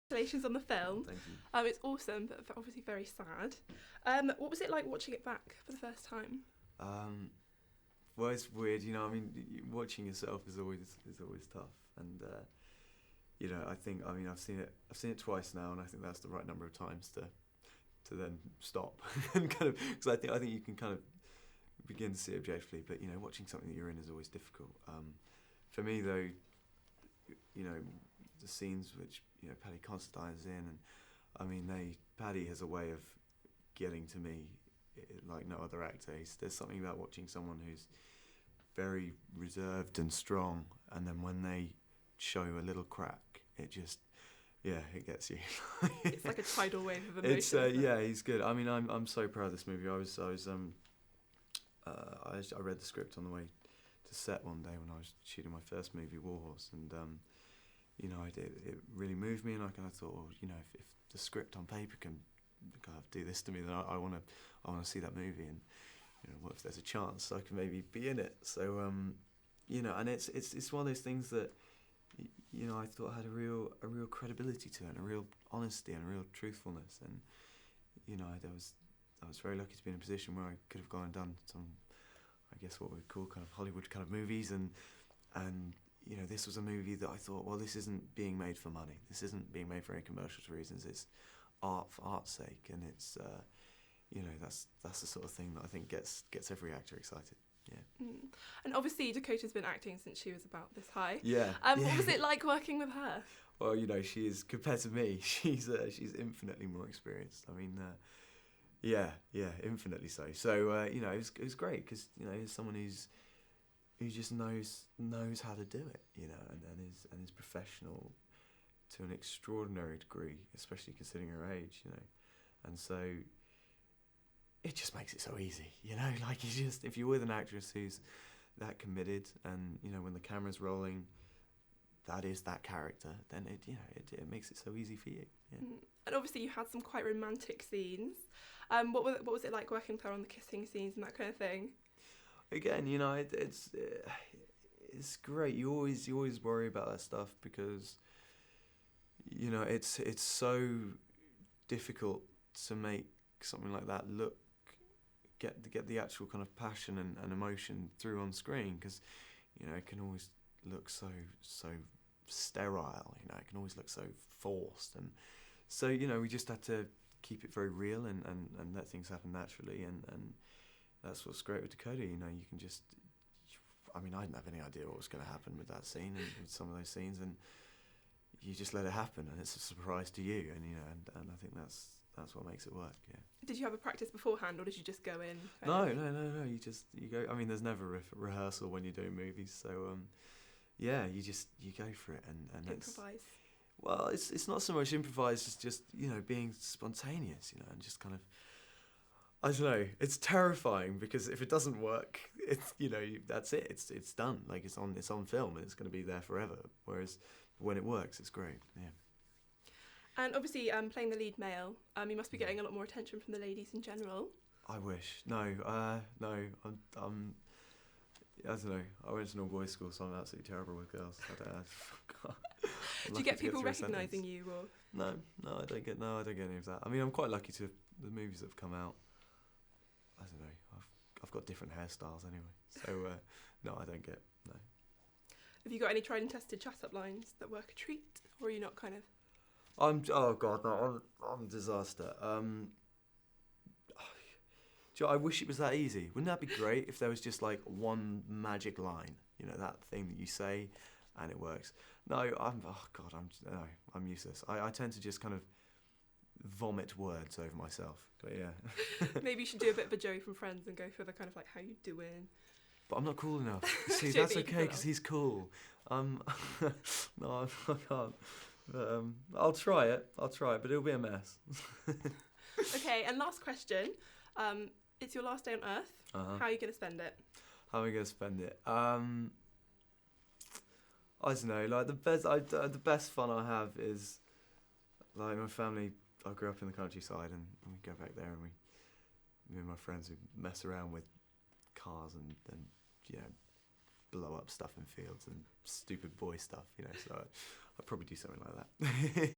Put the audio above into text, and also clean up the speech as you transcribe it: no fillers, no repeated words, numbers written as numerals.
Congratulations on the film. Thank you. It's awesome, but obviously very sad. What was it like watching it back for the first time? Well, it's weird, you know. I mean, watching yourself is always tough, and I've seen it twice now, and I think that's the right number of times to then stop and kind of, because I think you can kind of begin to see it objectively, but watching something that you're in is always difficult. For me though, the scenes which Paddy Considine's in, and I mean Paddy has a way of getting to me like no other actor. There's something about watching someone who's very reserved and strong, and then when they show a little crack, it just, it gets you. It's like a tidal wave of emotion. He's good. I mean, I'm so proud of this movie. I read the script on the way to set one day when I was shooting my first movie, Warhorse, and it really moved me, and I kind of thought, well, if the script on paper can kind of do this to me, then I want to see that movie, and what if there's a chance I can maybe be in it? So and it's one of those things that I thought had a real credibility to it, and a real honesty and a real truthfulness, and I was very lucky to be in a position where I could have gone and done some, I guess what we'd call kind of Hollywood kind of movies, and this was a movie that I thought, well, this isn't being made for money. This isn't being made for any commercial reasons. It's art for art's sake, and it's that's the sort of thing that I think gets every actor excited. Yeah. And obviously Dakota's been acting since she was about this high. Yeah. What was it like working with her? Well, she is, compared to me, she's infinitely more experienced. I mean, infinitely so. So it was great, because he's someone who just knows how to do it, and is professional to an extraordinary degree, especially considering her age, and so it just makes it so easy, like if you're with an actress who's that committed, and when the camera's rolling, that is that character, then it makes it so easy for you. Yeah. And obviously you had some quite romantic scenes. What was it like working with her on the kissing scenes and that kind of thing? Again, it's great. You always worry about that stuff, because it's so difficult to make something like that get the actual kind of passion and emotion through on screen, because it can always look so sterile. It can always look so forced, and so we just had to keep it very real and let things happen naturally, and that's what's great with Dakota. You can just, I mean, I didn't have any idea what was going to happen with that scene and with some of those scenes, and you just let it happen, and it's a surprise to you, and and I think that's what makes it work. Yeah. Did you have a practice beforehand, or did you just go in? No. You go. I mean, there's never rehearsal when you're doing movies, so you go for it, and improvise. Well, it's not so much improvise, it's just being spontaneous, and just kind of, I don't know. It's terrifying, because if it doesn't work, it's that's it. It's done. Like it's on film, and it's going to be there forever. Whereas when it works, it's great. Yeah. And obviously, playing the lead male, you must be getting a lot more attention from the ladies in general. I wish. No. I'm I don't know. I went to an all-boys school, so I'm absolutely terrible with girls. Do you get people recognising you, or? No, I don't get any of that. I mean, I'm quite lucky to the movies that have come out. I don't know. I've got different hairstyles anyway, so no, I don't get no. Have you got any tried and tested chat-up lines that work a treat, or are you not kind of? I'm a disaster. I wish it was that easy. Wouldn't that be great if there was just like one magic line, that thing that you say, and it works? No, I'm useless. I tend to just kind of vomit words over myself. But yeah. Maybe you should do a bit of a Joey from Friends and go for the kind of like, how you doing? But I'm not cool enough. See, that's okay, because he's cool. No, I can't. But, I'll try it, but it'll be a mess. Okay, and last question. It's your last day on Earth. Uh-huh. How are you going to spend it? How am I going to spend it? I don't know. Like the best fun I have is like my family. I grew up in the countryside, and we go back there, and me and my friends, we mess around with cars and blow up stuff in fields and stupid boy stuff. So I'd probably do something like that.